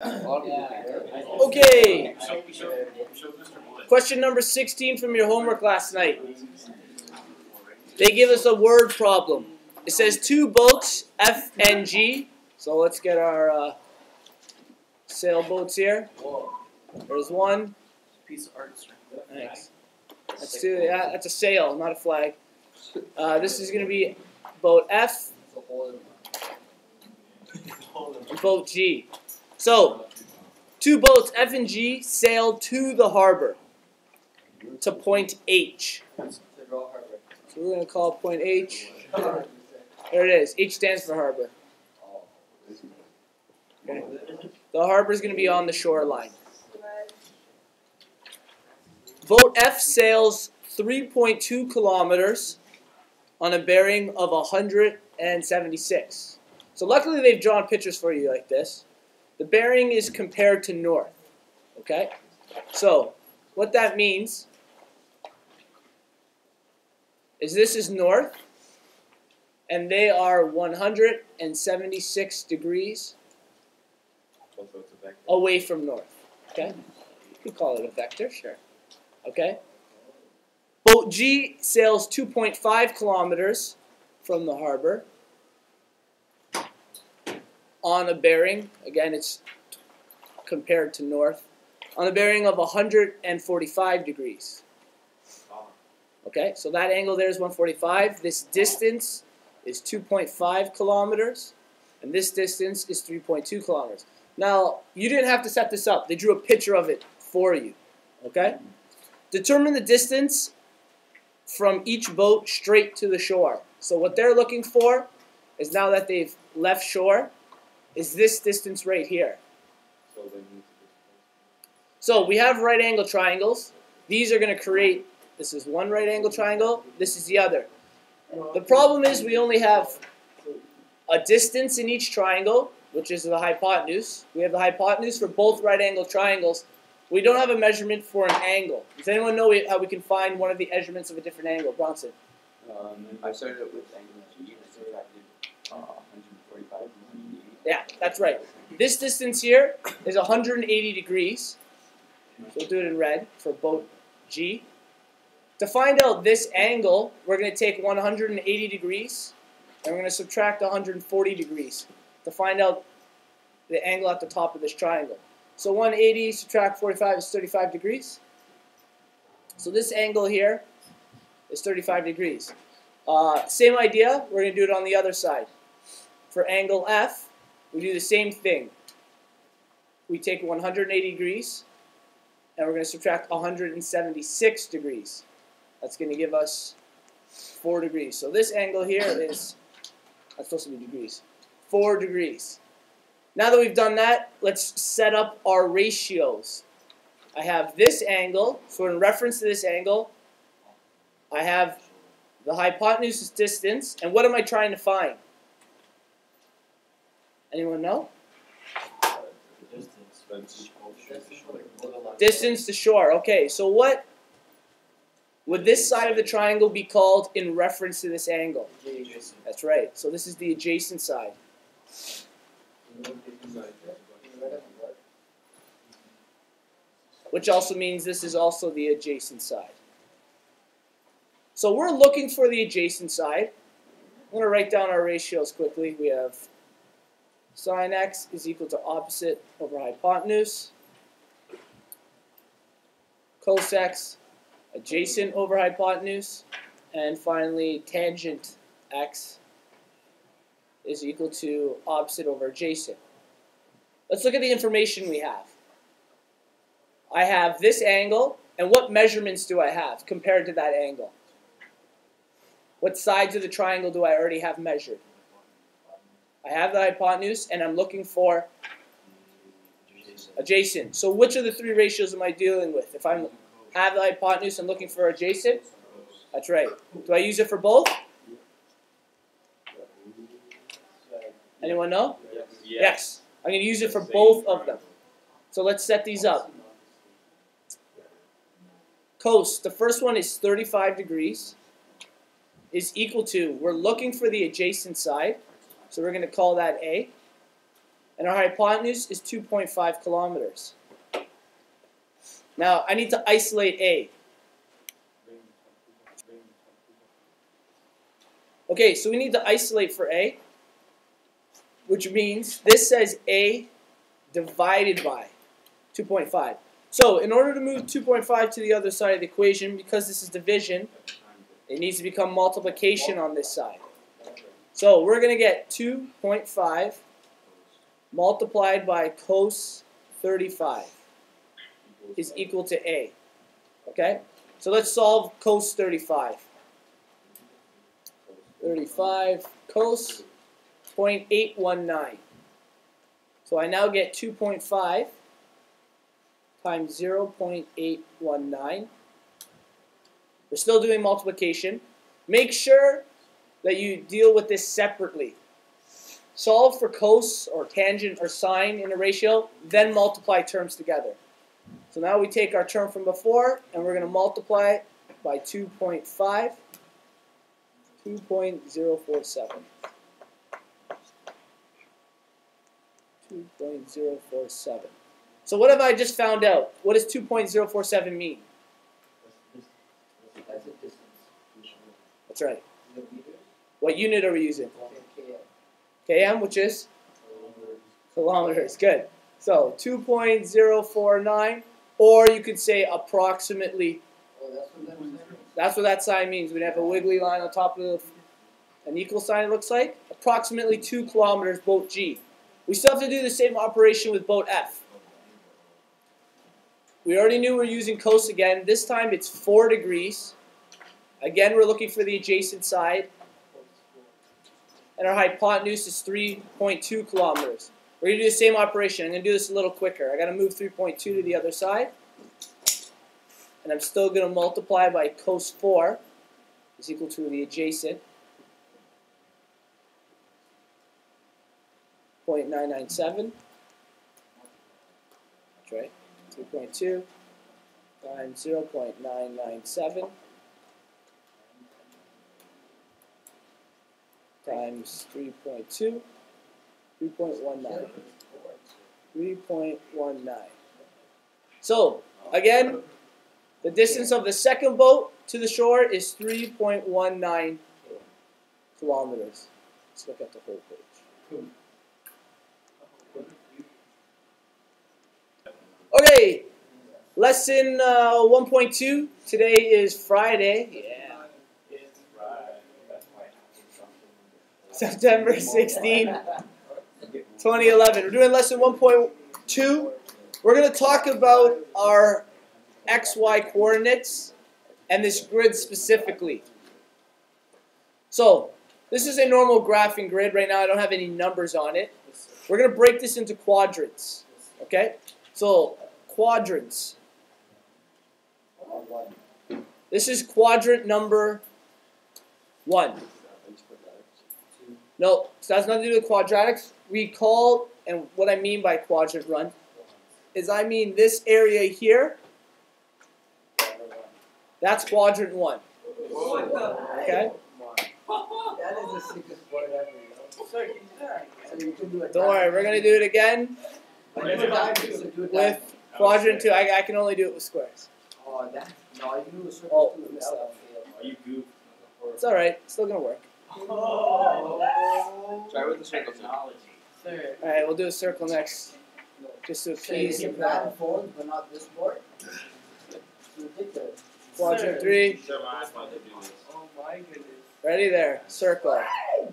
Okay. Question number 16 from your homework last night. They give us a word problem. It says two boats, F and G. So let's get our sailboats here. There's one. Piece of art. Thanks. That's a sail, not a flag. This is going to be boat F and boat G. So, two boats, F and G, sailed to the harbor, to point H. So we're going to call point H. There it is. H stands for harbor. Okay. The harbor is going to be on the shoreline. Boat F sails 3.2 kilometers on a bearing of 176. So luckily they've drawn pictures for you like this. The bearing is compared to north. Okay? So what that means is this is north, and they are 176 degrees away from north. Okay? You could call it a vector, sure. Okay? Boat G sails 2.5 kilometers from the harbor on a bearing, again it's compared to north, on a bearing of 145 degrees. Okay, so that angle there is 145. This distance is 2.5 kilometers, and this distance is 3.2 kilometers. Now, you didn't have to set this up. They drew a picture of it for you. Okay? Determine the distance from each boat straight to the shore. So what they're looking for is, now that they've left shore, is this distance right here. So we have right angle triangles. These are going to create, this is one right angle triangle, this is the other. The problem is we only have a distance in each triangle, which is the hypotenuse. We have the hypotenuse for both right angle triangles. We don't have a measurement for an angle. Does anyone know how we can find one of the measurements of a different angle? Bronson? I started with angle G and I subtracted 145. Yeah, that's right. This distance here is 180 degrees. So we'll do it in red for boat G. To find out this angle, we're going to take 180 degrees and we're going to subtract 140 degrees to find out the angle at the top of this triangle. So 180 subtract 45 is 35 degrees. So this angle here is 35 degrees. Same idea, we're going to do it on the other side. For angle F, we do the same thing. We take 180 degrees and we're going to subtract 176 degrees. That's going to give us 4 degrees. So this angle here is, that's supposed to be degrees, 4 degrees. Now that we've done that, let's set up our ratios. I have this angle, so in reference to this angle, I have the hypotenuse distance, and what am I trying to find? Anyone know? Distance to shore. Okay, so what would this side of the triangle be called in reference to this angle? That's right. So this is the adjacent side. Which also means this is also the adjacent side. So we're looking for the adjacent side. I'm going to write down our ratios quickly. We have sine x is equal to opposite over hypotenuse. Cos x, adjacent over hypotenuse. And finally, tangent x is equal to opposite over adjacent. Let's look at the information we have. I have this angle, and what measurements do I have compared to that angle? What sides of the triangle do I already have measured? I have the hypotenuse, and I'm looking for adjacent. So which of the three ratios am I dealing with? If I have the hypotenuse, I'm looking for adjacent. That's right. Do I use it for both? Anyone know? Yes. I'm going to use it for both of them. So let's set these up. Cos, the first one is 35 degrees, is equal to, we're looking for the adjacent side, so we're going to call that A. And our hypotenuse is 2.5 kilometers. Now, I need to isolate A. Okay, so we need to isolate for A, which means this says A divided by 2.5. So in order to move 2.5 to the other side of the equation, because this is division, it needs to become multiplication on this side. So we're going to get 2.5 multiplied by cos 35 is equal to A. Okay? So let's solve cos 35. 35 cos 0.819. So I now get 2.5 times 0.819. We're still doing multiplication. Make sure that you deal with this separately. Solve for cos or tangent or sine in a ratio, then multiply terms together. So now we take our term from before and we're going to multiply it by 2.5, 2.047. 2.047. So what have I just found out? What does 2.047 mean? That's a distance. That's right. What unit are we using? km, which is? Kilometers. Good. So 2.049, or you could say approximately. That's what that sign means. We'd have a wiggly line on top of an equal sign, it looks like. Approximately 2 kilometers, boat G. We still have to do the same operation with boat F. We already knew we're using cos again. This time it's 4 degrees. Again, we're looking for the adjacent side. And our hypotenuse is 3.2 kilometers. We're going to do the same operation. I'm going to do this a little quicker. I got to move 3.2 to the other side. And I'm still going to multiply by cos 4 is equal to the adjacent. 0.997. That's right. 3.2 times 0.997 times 3.2, 3.19. 3.19. So, again, the distance of the second boat to the shore is 3.19 kilometers. Let's look at the whole page. Okay, lesson 1.2. Today is Friday. Yeah. September 16, 2011. We're doing lesson 1.2. We're going to talk about our XY coordinates and this grid specifically. So, this is a normal graphing grid. Right now I don't have any numbers on it. We're going to break this into quadrants. Okay? So, quadrants. This is quadrant number 1. No, so that's nothing to do with quadratics. We call, and what I mean by quadrant run, is I mean this area here, that's quadrant 1. Okay? That is the sickest part ever. Don't worry, we're going to do it again with quadrant 2. I can only do it with squares. Oh, that. No, I can do a circle too. Are you goof? It's alright, it's still going to work. Try with the circle too. Alright, we'll do a circle next. Just to appease the crowd. Fold, but not this board. Quadrant 3. Oh my goodness. Ready there. Circle.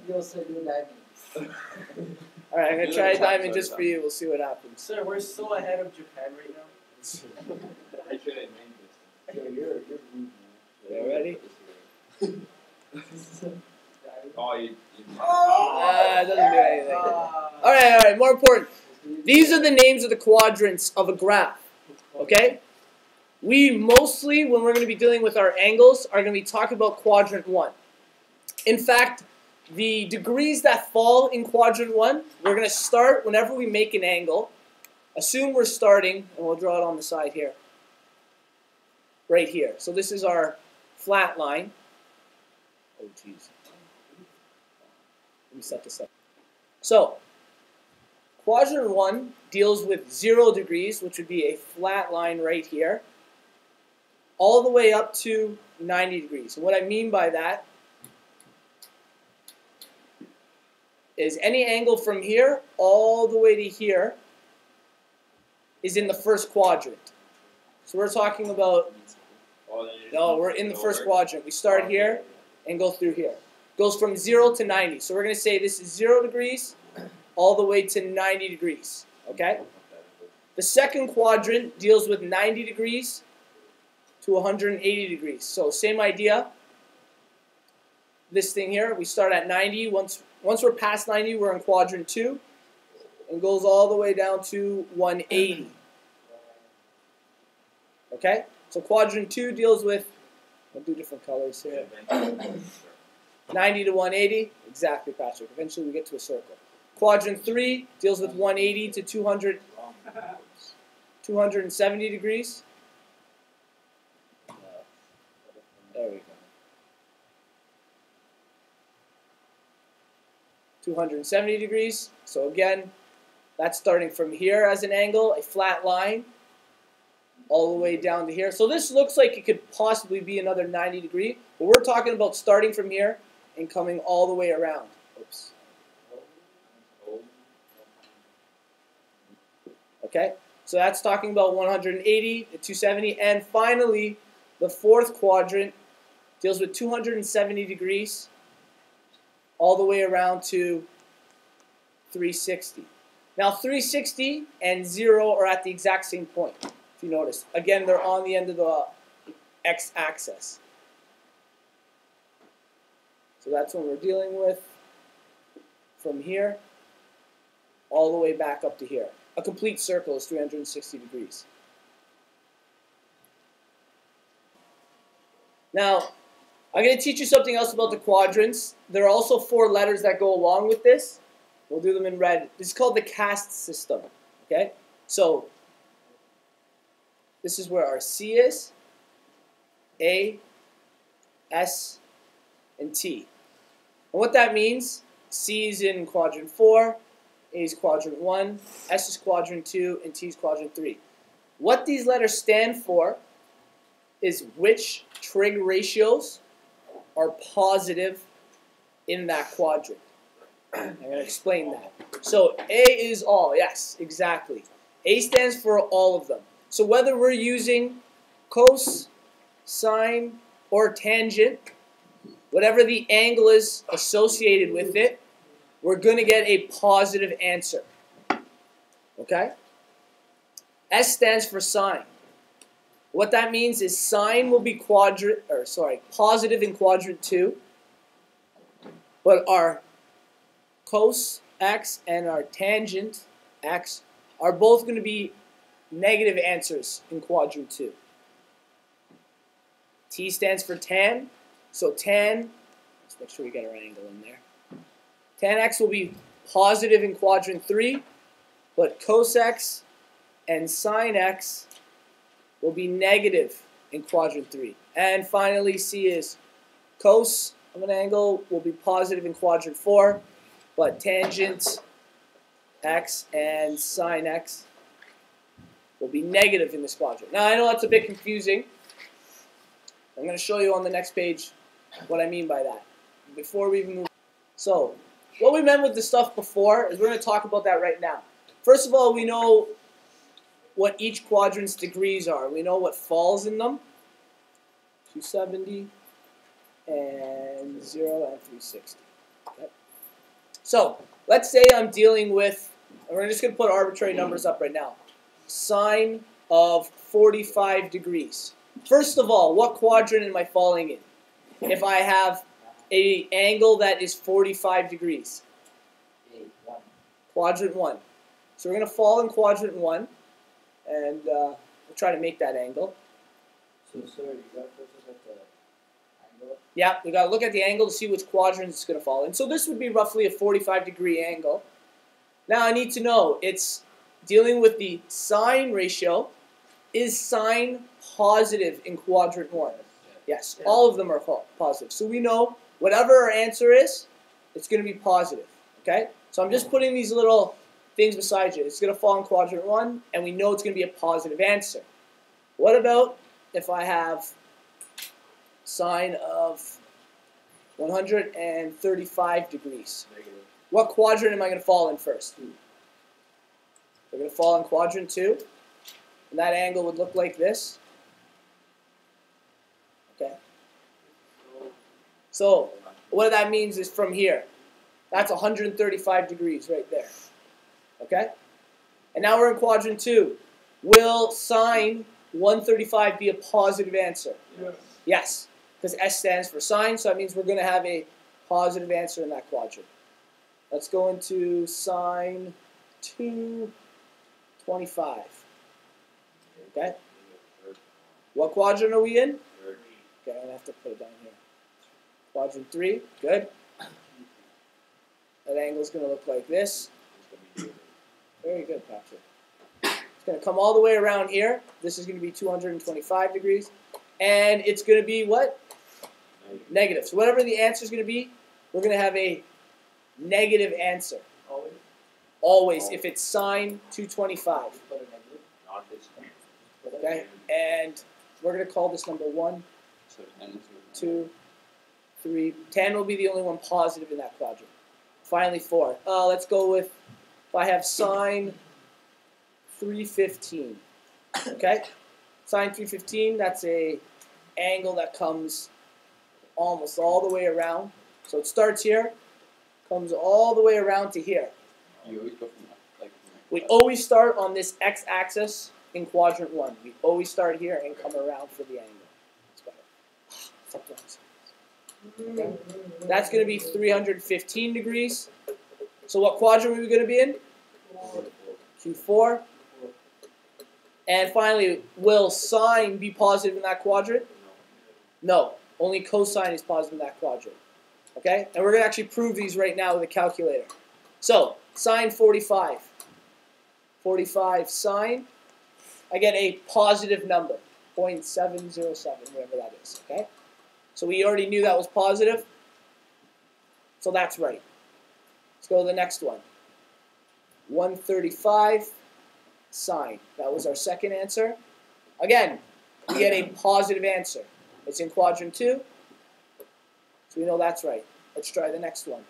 You also do that. Alright, I'm going to try a diamond just for you. We'll see what happens. Sir, we're so ahead of Japan right now. I should have named this. You're ready? Oh, you It doesn't do anything. Alright, more important. These are the names of the quadrants of a graph. Okay? We mostly, when we're going to be dealing with our angles, are going to be talking about quadrant 1. In fact, the degrees that fall in quadrant 1, we're going to start whenever we make an angle. Assume we're starting, and we'll draw it on the side here. Right here. So this is our flat line. Oh, jeez. Let me set this up. So, Quadrant 1 deals with 0 degrees, which would be a flat line right here, all the way up to 90 degrees. And what I mean by that is any angle from here all the way to here is in the first quadrant. So we're talking about, no, we're in the first quadrant. We start here and go through here. Goes from 0 to 90. So we're going to say this is 0 degrees all the way to 90 degrees. Okay? The second quadrant deals with 90 degrees to 180 degrees. So same idea. This thing here, we start at 90. Once we're past 90, we're in quadrant 2. And goes all the way down to 180. Okay? So quadrant 2 deals with, I'll do different colors here. 90 to 180. Exactly, Patrick. Eventually we get to a circle. Quadrant 3 deals with 180 to 270 degrees. There we go. 270 degrees. So again, that's starting from here as an angle, a flat line, all the way down to here. So this looks like it could possibly be another 90 degree, but we're talking about starting from here and coming all the way around. Oops. Okay, so that's talking about 180 to 270. And finally, the fourth quadrant deals with 270 degrees all the way around to 360. Now 360 and 0 are at the exact same point, if you notice. Again, they're on the end of the x-axis. So that's what we're dealing with from here all the way back up to here. A complete circle is 360 degrees. Now, I'm going to teach you something else about the quadrants. There are also 4 letters that go along with this. We'll do them in red. This is called the caste system. Okay? So, this is where our C is, A, S, and T. And what that means, C is in quadrant 4, A is quadrant 1, S is quadrant 2, and T is quadrant 3. What these letters stand for is which trig ratios are positive in that quadrant. I'm going to explain that. So A is all, yes, exactly. A stands for all of them. So whether we're using cos, sine, or tangent, whatever the angle is associated with it, we're going to get a positive answer. Okay? S stands for sine. What that means is sine will be positive in quadrant 2, but our cos x and our tangent x are both going to be negative answers in quadrant 2. T stands for tan, so tan, let's make sure we get our angle in there. Tan x will be positive in quadrant 3, but cos x and sine x will be negative in quadrant 3. And finally, C is cos of an angle will be positive in quadrant 4, but tangent x and sine x will be negative in this quadrant. Now, I know that's a bit confusing. I'm going to show you on the next page what I mean by that. Before we even move. So, what we meant with the stuff before is we're going to talk about that right now. First of all, we know what each quadrant's degrees are. We know what falls in them. 270 and 0 and 360. Okay. So, let's say I'm dealing with, and we're just going to put arbitrary numbers up right now. Sine of 45 degrees. First of all, what quadrant am I falling in? If I have an angle that is 45 degrees. Quadrant 1. So we're going to fall in quadrant 1, and we'll try to make that angle. So, sir, you got to first look at the angle? Yeah, we got to look at the angle to see which quadrant it's going to fall in. So this would be roughly a 45-degree angle. Now I need to know, it's dealing with the sine ratio. Is sine positive in quadrant 1? Yes, all of them are positive. So we know whatever our answer is, it's going to be positive. Okay? So I'm just putting these little things beside you. It's going to fall in quadrant 1, and we know it's going to be a positive answer. What about if I have sine of 135 degrees? What quadrant am I going to fall in first? We're going to fall in quadrant 2, and that angle would look like this. Okay. So what that means is from here, that's 135 degrees right there. Okay? And now we're in quadrant 2. Will sine 135 be a positive answer? Yes. Yes, because S stands for sine, so that means we're going to have a positive answer in that quadrant. Let's go into sine 225. Okay? What quadrant are we in? Okay, I'm going to have to put it down here. Quadrant 3, good. That angle is going to look like this. Very good, Patrick. It's going to come all the way around here. This is going to be 225 degrees. And it's going to be what? Negative. So whatever the answer is going to be, we're going to have a negative answer. Always. Always, if it's sine 225. Put a negative. Not this one. Okay? And we're going to call this number 1, So 10 2, 3. 10 will be the only one positive in that quadrant. Finally, 4. Let's go with, if I have sine 315. Okay? Sine 315, that's a angle that comes almost all the way around. So it starts here, comes all the way around to here. You always go from like. We always start on this x-axis in quadrant 1. We always start here and come around for the angle. That's better. Okay. That's going to be 315 degrees. So what quadrant are we going to be in? Q4. And finally, will sine be positive in that quadrant? No. Only cosine is positive in that quadrant. Okay? And we're going to actually prove these right now with a calculator. So, sine 45. 45 sine. I get a positive number. 0.707, whatever that is. Okay? So we already knew that was positive. So that's right. Let's go to the next one. 135 sine. That was our second answer. Again, we get a positive answer. It's in quadrant 2. So we know that's right. Let's try the next one.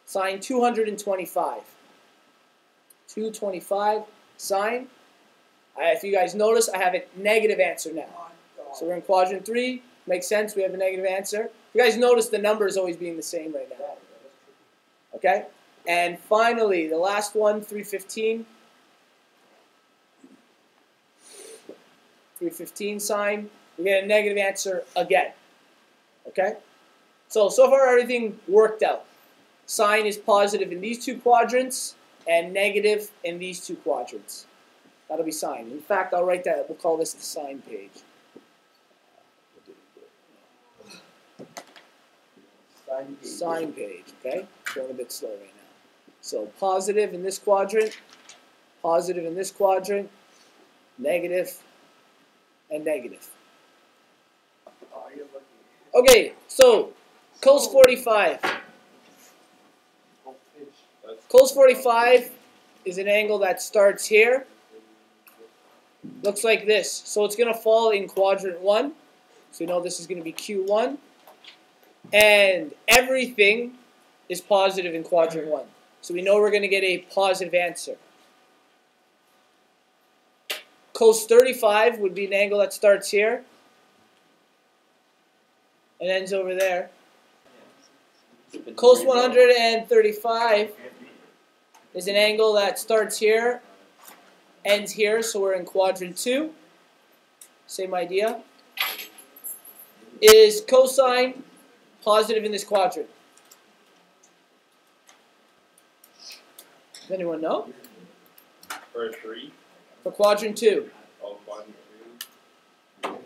Sine 225. 225 sine. If you guys notice, I have a negative answer now. So we're in quadrant 3. Makes sense. We have a negative answer. You guys notice the number is always being the same right now. Okay? And finally, the last one, 315. 315 sine. We get a negative answer again. Okay? So far everything worked out. Sine is positive in these 2 quadrants and negative in these 2 quadrants. That'll be sine. In fact, I'll write that. We'll call this the sine page. Sine page, okay? Going a bit slow right now. So positive in this quadrant, positive in this quadrant, negative, and negative. Okay, so cos 45. Cos 45 is an angle that starts here. Looks like this. So it's going to fall in quadrant 1. So we know this is going to be Q1. And everything is positive in quadrant 1. So we know we're going to get a positive answer. Cos 35 would be an angle that starts here and ends over there. Cos 135 is an angle that starts here, ends here, so we're in quadrant 2. Same idea. Is cosine positive in this quadrant? Does anyone know? For 3. For quadrant 2. Oh, quadrant 2.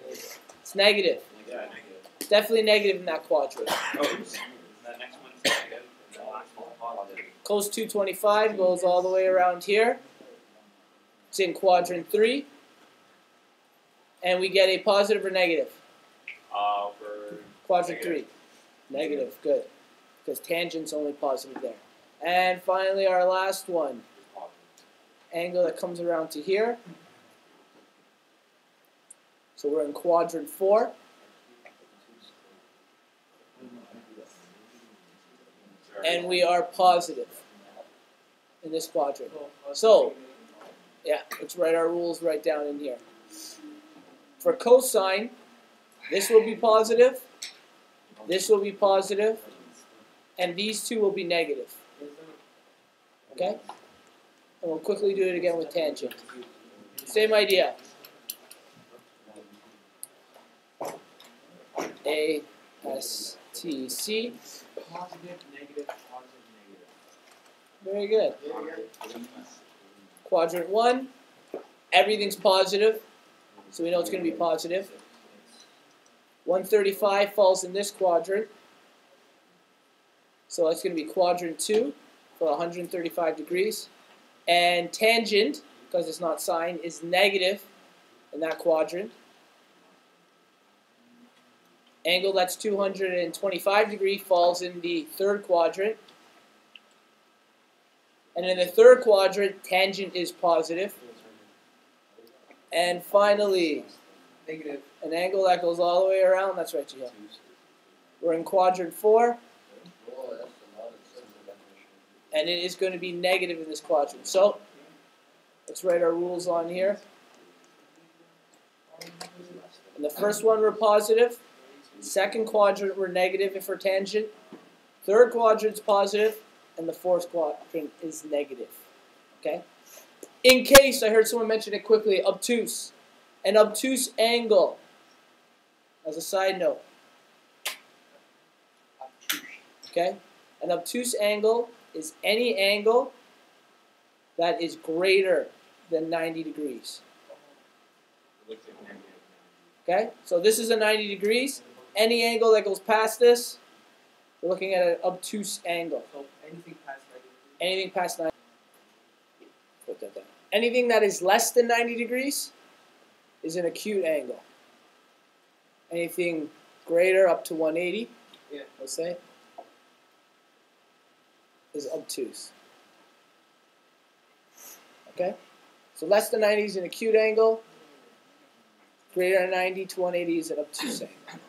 It's negative. Yeah, negative. It's definitely negative in that quadrant. Oh, that next one's negative. The last one positive. Cos 225 goes all the way around here. It's in quadrant 3. And we get a positive or negative? For Quadrant negative. 3. Negative, good. Because tangent's only positive there. And finally, our last one. angle that comes around to here. So we're in quadrant 4. And we are positive in this quadrant. So, yeah, let's write our rules right down in here. For cosine, this will be positive, this will be positive, and these two will be negative. Okay? And we'll quickly do it again with tangent. Same idea. A, S, T, C. Positive, negative, positive, negative. Very good. Quadrant 1, everything's positive, so we know it's going to be positive. 135 falls in this quadrant, so it's going to be quadrant 2 for 135 degrees. And tangent, because it's not sine, is negative in that quadrant. Angle that's 225 degrees falls in the third quadrant. And in the third quadrant, tangent is positive. And finally, Negative. an angle that goes all the way around, that's right, Gio. We're in quadrant 4. And it is going to be negative in this quadrant. So, let's write our rules on here. In the first one, we're positive. Second quadrant, we're negative if we're tangent. Third quadrant's positive. And the fourth quadrant is negative. Okay? In case, I heard someone mention it quickly, obtuse. An obtuse angle, as a side note. Okay? An obtuse angle is any angle that is greater than 90 degrees. Okay? So this is a 90 degrees. Any angle that goes past this, we're looking at an obtuse angle. So anything past 90 degrees? Anything past 90 degrees. Put that down. Anything that is less than 90 degrees is an acute angle. Anything greater up to 180, let's say, is obtuse. Okay? So less than 90 is an acute angle. Greater than 90 to 180 is an obtuse angle.